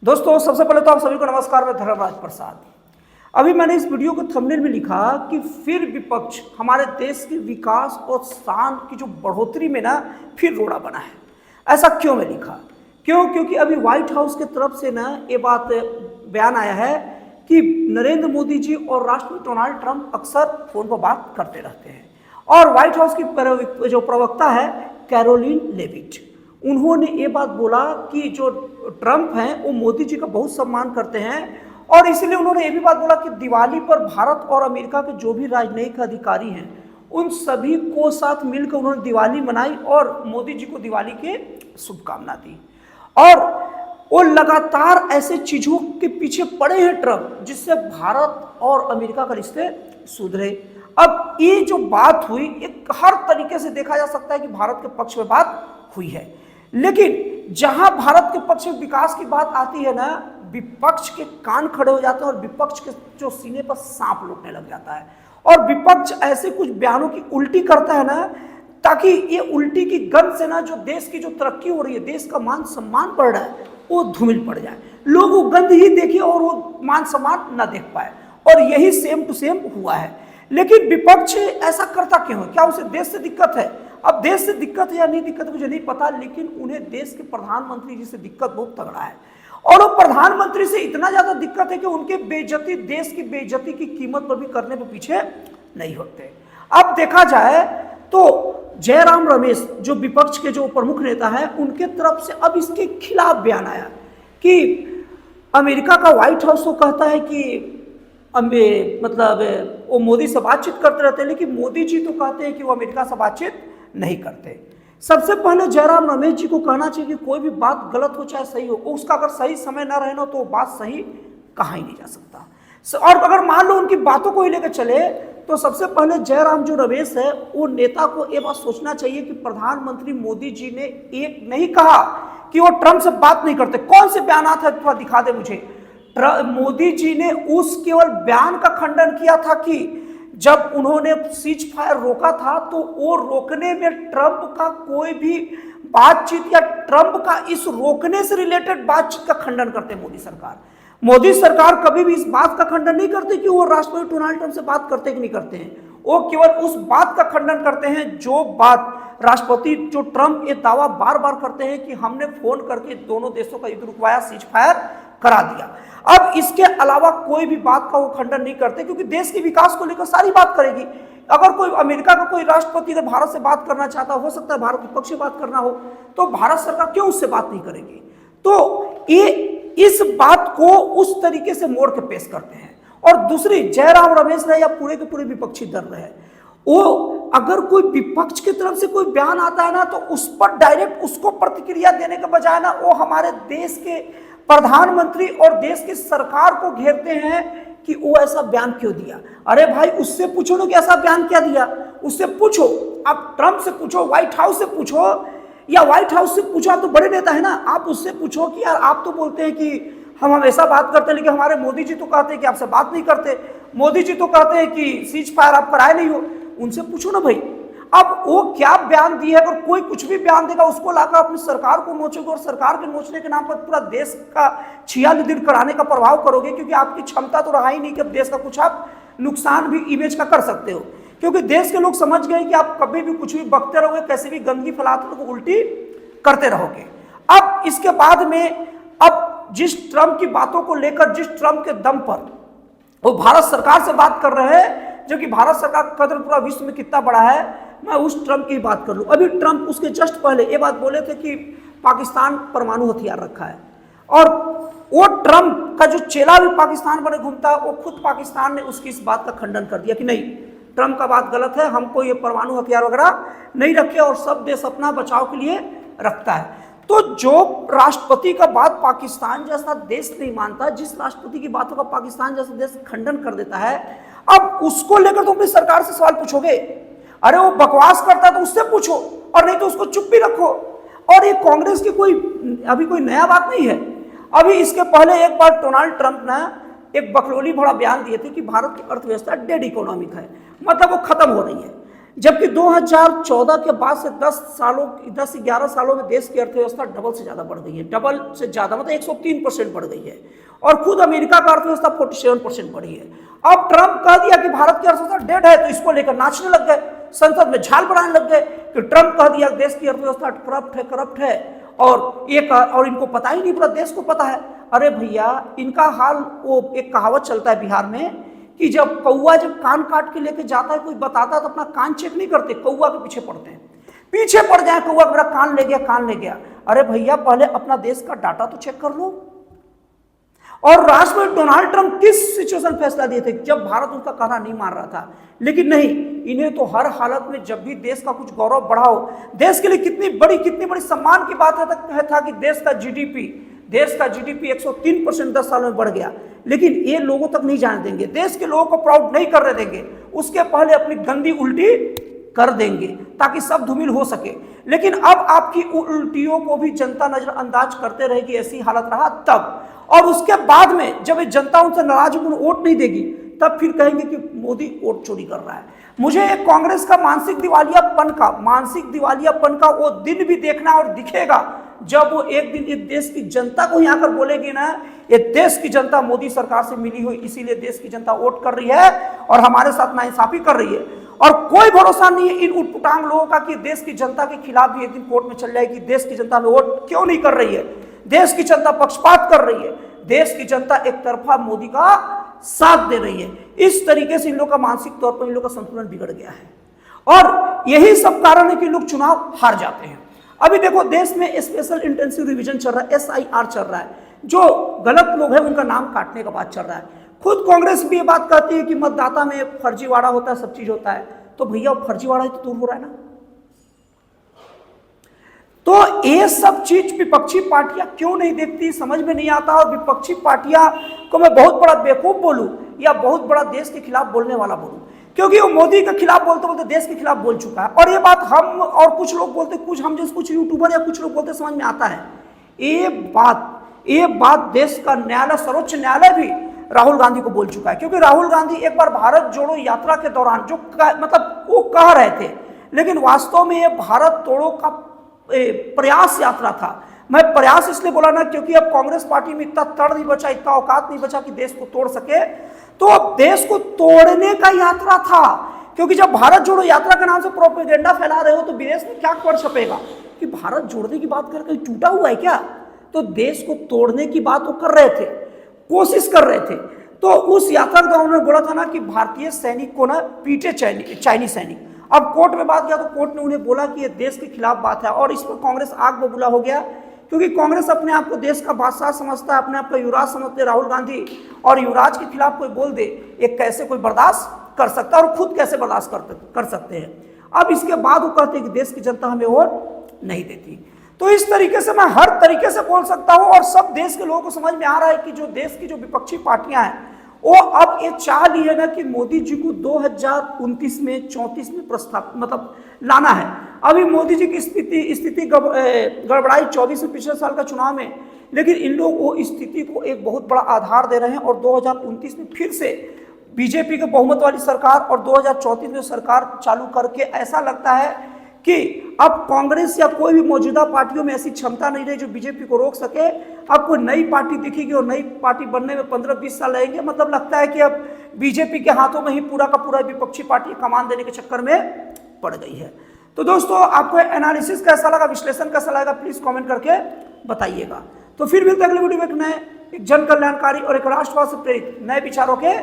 दोस्तों सबसे पहले तो आप सभी को नमस्कार। मैं धर्मराज प्रसाद। अभी मैंने इस वीडियो को थंबनेल में लिखा कि फिर विपक्ष हमारे देश के विकास और शान की जो बढ़ोतरी में ना फिर रोड़ा बना है। ऐसा क्यों मैं लिखा? क्योंकि अभी व्हाइट हाउस की तरफ से ना ये बात बयान आया है कि नरेंद्र मोदी जी और राष्ट्रपति डोनाल्ड ट्रंप अक्सर फोन पर बात करते रहते हैं। और व्हाइट हाउस की जो प्रवक्ता है कैरोलिन लेविट, उन्होंने ये बात बोला कि जो ट्रंप हैं वो मोदी जी का बहुत सम्मान करते हैं और इसलिए उन्होंने ये भी बात बोला कि दिवाली पर भारत और अमेरिका के जो भी राजनयिक अधिकारी हैं उन सभी को साथ मिलकर उन्होंने दिवाली मनाई और मोदी जी को दिवाली के शुभकामना दी। और वो लगातार ऐसे चीजों के पीछे पड़े हैं ट्रंप जिससे भारत और अमेरिका का रिश्ते सुधरे। अब ये जो बात हुई एक हर तरीके से देखा जा सकता है कि भारत के पक्ष में बात हुई है, लेकिन जहां भारत के पक्ष में विकास की बात आती है ना, विपक्ष के कान खड़े हो जाते हैं और विपक्ष के जो सीने पर सांप लौटने लग जाता है और विपक्ष ऐसे कुछ बयानों की उल्टी करता है ना, ताकि ये उल्टी की गंध से ना जो देश की जो तरक्की हो रही है, देश का मान सम्मान बढ़ रहा है, वो धूमिल पड़ जाए। लोग वो गंध ही देखे और वो मान सम्मान ना देख पाए। और यही सेम टू सेम हुआ है। लेकिन विपक्ष ऐसा करता क्यों है? क्या उसे देश से दिक्कत है? अब देश से दिक्कत है या नहीं दिक्कत मुझे नहीं पता, लेकिन उन्हें देश के प्रधानमंत्री जी से दिक्कत बहुत तगड़ा है। और वो प्रधानमंत्री से इतना ज्यादा दिक्कत है कि उनके बेइज्जती, देश की बेइज्जती की कीमत पर भी करने पर पीछे नहीं होते। अब देखा जाए तो जयराम रमेश जो विपक्ष के जो प्रमुख नेता है, उनके तरफ से अब इसके खिलाफ बयान आया कि अमेरिका का व्हाइट हाउस तो कहता है कि मतलब वो मोदी से बातचीत करते रहते हैं, लेकिन मोदी जी तो कहते हैं कि वो अमेरिका से बातचीत नहीं करते। सबसे पहले जयराम रमेश जी को कहना चाहिए कि कोई भी बात गलत हो चाहे सही हो, उसका अगर सही समय ना रहना तो बात सही कहा ही नहीं जा सकता। और अगर मान लो उनकी बातों को ही लेकर चले तो सबसे पहले जयराम जो रमेश है वो नेता को ये बात सोचना चाहिए कि प्रधानमंत्री मोदी जी ने एक नहीं कहा कि वो ट्रंप से बात नहीं करते। कौन से बयान है थोड़ा दिखा दे मुझे। मोदी जी ने उस केवल बयान का खंडन किया था कि जब उन्होंने सीज फायर रोका था तो वो रोकने में ट्रंप का कोई भी बातचीत या ट्रंप का इस रोकने से रिलेटेड बातचीत का खंडन करते मोदी सरकार। मोदी सरकार कभी भी इस बात का खंडन नहीं करती कि वो राष्ट्रपति डोनाल्ड ट्रंप से बात करते कि नहीं करते हैं। वो केवल उस बात का खंडन करते हैं जो बात राष्ट्रपति जो ट्रंप ये दावा बार बार करते हैं कि हमने फोन करके दोनों देशों का युद्ध रुकवाया, सीज फायर करा दिया। अब इसके अलावा कोई भी बात का वो खंडन नहीं करते क्योंकि देश के विकास को लेकर सारी बात करेगी। अगर कोई अमेरिका का कोई राष्ट्रपति अगर भारत से बात करना चाहता हो सकता है भारत के पक्ष से बात करना हो, तो भारत सरकार क्यों उससे बात नहीं करेगी? तो ये इस बात को उस तरीके से मोड़ के पेश करते हैं। और दूसरी, जयराम रमेश रहे या पूरे के पूरे विपक्षी दल रहे, वो अगर कोई विपक्ष की तरफ से कोई बयान आता है ना तो उस पर डायरेक्ट उसको प्रतिक्रिया देने के बजाय ना वो हमारे देश के प्रधानमंत्री और देश की सरकार को घेरते हैं कि वो ऐसा बयान क्यों दिया। अरे भाई उससे पूछो ना कि ऐसा बयान क्या दिया, उससे पूछो। आप ट्रंप से पूछो, व्हाइट हाउस से पूछो, या व्हाइट हाउस से पूछो, आप तो बड़े नेता है ना, आप उससे पूछो कि यार आप तो बोलते हैं कि हम हमेशा बात करते हैं, लेकिन हमारे मोदी जी तो कहते हैं कि आपसे बात नहीं करते, मोदी जी तो कहते हैं कि सीज फायर आप कराए नहीं हो। उनसे पूछो ना भाई। अब वो क्या बयान दिए, अगर कोई कुछ भी बयान देगा उसको लाकर अपनी सरकार को नोचोगे और सरकार के नोचने के नाम पर पूरा देश का 46 दिन कराने का प्रभाव करोगे, क्योंकि आपकी क्षमता तो रहा ही नहीं कि अब देश का कुछ आप नुकसान भी इमेज का कर सकते हो, क्योंकि देश के लोग समझ गए कि आप कभी भी कुछ भी बकते रहोगे, कैसे भी गंदगी फैलाते रहोगे, उल्टी करते रहोगे। अब इसके बाद में अब जिस ट्रंप की बातों को लेकर, जिस ट्रंप के दम पर वो भारत सरकार से बात कर रहे हैं, जो कि भारत सरकार का कदर पूरा विश्व में कितना बड़ा है, मैं उस ट्रंप की बात कर लूं। अभी ट्रंप उसके जस्ट पहले ये बात बोले थे कि पाकिस्तान परमाणु हथियार रखा है, और वो ट्रंप का जो चेला भी पाकिस्तान बने घूमता है, वो खुद पाकिस्तान ने उसकी इस बात का खंडन कर दिया कि नहीं, ट्रंप का बात गलत है, हमको ये परमाणु हथियार वगैरह नहीं रखे और सब देश अपना बचाव के लिए रखता है। तो जो राष्ट्रपति का बात पाकिस्तान जैसा देश नहीं मानता, जिस राष्ट्रपति की बातों का पाकिस्तान जैसा देश खंडन कर देता है, अब उसको लेकर तुम अपनी सरकार से सवाल पूछोगे? अरे वो बकवास करता है तो उससे पूछो, और नहीं तो उसको चुप भी रखो। और ये कांग्रेस की अभी कोई नया बात नहीं है। अभी इसके पहले एक बार डोनाल्ड ट्रंप ने एक बकलोली भरा बयान दिए थे कि भारत की अर्थव्यवस्था डेड इकोनॉमिक है, मतलब वो खत्म हो रही है। जबकि 2014 के बाद से 10-11 सालों में देश की अर्थव्यवस्था डबल से ज़्यादा बढ़ गई है, डबल से ज़्यादा मतलब 103% बढ़ गई है। और खुद अमेरिका का अर्थव्यवस्था 47% बढ़ी है। अब ट्रंप कह दिया कि भारत की अर्थव्यवस्था डेड है, तो इसको लेकर नाचने लग गए, संसद में झाल बढ़ाने लग गए कि ट्रंप कह दिया देश की अर्थव्यवस्था करप्ट है और इनको पता ही नहीं, पूरा देश को पता है। अरे भैया, इनका हाल, वो एक कहावत चलता है बिहार में कि जब कान काट के लेके जाता है, कोई बताता है तो अपना कान चेक नहीं करते, कौवा के पीछे पड़ते हैं, पीछे पड़ जाए कौवा, मेरा कान ले गया। अरे भैया, पहले अपना देश का डाटा तो चेक कर लो। और राष्ट्रपति डोनाल्ड ट्रंप किस सिचुएशन फैसला दिए थे जब भारत उनका कहना नहीं मान रहा था, लेकिन नहीं, इन्हें तो हर हालत में जब भी देश का कुछ गौरव बढ़ाओ, देश के लिए कितनी बड़ी सम्मान की बात था कि देश का जीडीपी 103% 10 सालों में बढ़ गया, लेकिन ये लोगों तक नहीं जाने देंगे, देश के लोगों को प्राउड नहीं करने देंगे, उसके पहले अपनी गंदी उल्टी कर देंगे ताकि सब धूमिल हो सके। लेकिन अब आपकी उल्टियों को भी जनता नजरअंदाज करते रहेगी, ऐसी हालत रहा तब, और उसके बाद में जब ये जनता उनसे नाराज होकर वोट नहीं देगी, तब फिर कहेंगे कि मोदी वोट चोरी कर रहा है। मुझे कांग्रेस का मानसिक दिवालियापन का वो दिन भी देखना और दिखेगा जब वो एक दिन इस देश की जनता को यहाँ कर बोलेगी ना, ये देश की जनता मोदी सरकार से मिली हुई, इसीलिए देश की जनता वोट कर रही है और हमारे साथ नाइंसाफी कर रही है। और कोई भरोसा नहीं है इन उटपुटांग लोगों का कि देश की जनता के खिलाफ भी एक दिन कोर्ट में चल जाएगी, देश की जनता में वोट क्यों नहीं कर रही है, देश की जनता पक्षपात कर रही है, देश की जनता एक तरफा मोदी का साथ दे रही है। इस तरीके से इन लोगों का मानसिक तौर पर इन लोगों का संतुलन बिगड़ गया है और यही सब कारण है कि लोग चुनाव हार जाते हैं। अभी देखो, देश में स्पेशल इंटेंसिव रिवीजन चल रहा है, SIR चल रहा है, जो गलत लोग हैं उनका नाम काटने का बात चल रहा है। खुद कांग्रेस भी ये बात कहती है कि मतदाता में फर्जीवाड़ा होता है, सब चीज होता है, तो भैया फर्जीवाड़ा ही तो दूर हो रहा है ना। तो ये सब चीज विपक्षी पार्टियां क्यों नहीं देखती, समझ में नहीं आता। और विपक्षी पार्टियां को मैं बहुत बड़ा बेवकूफ बोलूं या बहुत बड़ा देश के खिलाफ बोलने वाला बोलूं, क्योंकि वो मोदी के खिलाफ बोलते बोलते देश के खिलाफ बोल चुका है। और ये बात हम और कुछ लोग बोलते, हम जैसे कुछ यूट्यूबर या कुछ लोग बोलते समझ में आता है। ये बात देश का न्यायालय, सर्वोच्च न्यायालय भी राहुल गांधी को बोल चुका है, क्योंकि राहुल गांधी एक बार भारत जोड़ो यात्रा के दौरान जो मतलब वो कह रहे थे, लेकिन वास्तव में ये भारत तोड़ो का प्रयास यात्रा था। मैं प्रयास इसलिए बोला ना क्योंकि अब कांग्रेस पार्टी में इतना तड़ नहीं बचा, इतना औकात नहीं बचा कि देश को तोड़ सके, तो अब देश को तोड़ने का यात्रा था। क्योंकि जब भारत जोड़ो यात्रा के नाम से प्रोपेगेंडा फैला रहे हो तो विदेश में क्या खबर छपेगा कि भारत जोड़ने की बात कर कहीं टूटा हुआ है क्या, तो देश को तोड़ने की बात वो कर रहे थे, कोशिश कर रहे थे। तो उस यात्रा के दौरान उन्होंने बोला था ना कि भारतीय सैनिक को ना पीटे चाइनीज सैनिक। अब कोर्ट में बात किया तो कोर्ट ने उन्हें बोला कि ये देश के खिलाफ बात है, और इस पर कांग्रेस आग बबूला हो गया, क्योंकि कांग्रेस अपने आप को देश का बादशाह समझता है, अपने आप को युवराज समझते हैं राहुल गांधी, और युवराज के खिलाफ कोई बोल दे एक कैसे कोई बर्दाश्त कर सकता है, और खुद कैसे बर्दाश्त कर सकते हैं। अब इसके बाद वो कहते हैं कि देश की जनता हमें वोट नहीं देती। तो इस तरीके से मैं हर तरीके से बोल सकता हूं, और सब देश के लोगों को समझ में आ रहा है कि जो देश की जो विपक्षी पार्टियां हैं वो अब ये चाह ली है ना कि मोदी जी को 2029 में 34 में मतलब लाना है। अभी मोदी जी की स्थिति गड़बड़ाई 24 में, पिछले साल का चुनाव में, लेकिन इन लोग वो स्थिति को एक बहुत बड़ा आधार दे रहे हैं और 2029 में फिर से बीजेपी के बहुमत वाली सरकार और 2034 में सरकार चालू करके ऐसा लगता है कि अब कांग्रेस या कोई भी मौजूदा पार्टियों में ऐसी क्षमता नहीं रही जो बीजेपी को रोक सके। अब कोई नई पार्टी दिखेगी और नई पार्टी बनने में 15-20 साल लगेंगे। मतलब लगता है कि अब बीजेपी के हाथों में ही पूरा का पूरा विपक्षी पार्टी कमान देने के चक्कर में पड़ गई है। तो दोस्तों, आपको एनालिसिस कैसा लगा, विश्लेषण कैसा लगा, प्लीज कमेंट करके बताइएगा। तो फिर मिलते हैं अगले वीडियो में एक नए, एक जन कल्याणकारी और एक राष्ट्रवाद से प्रेरित नए विचारों के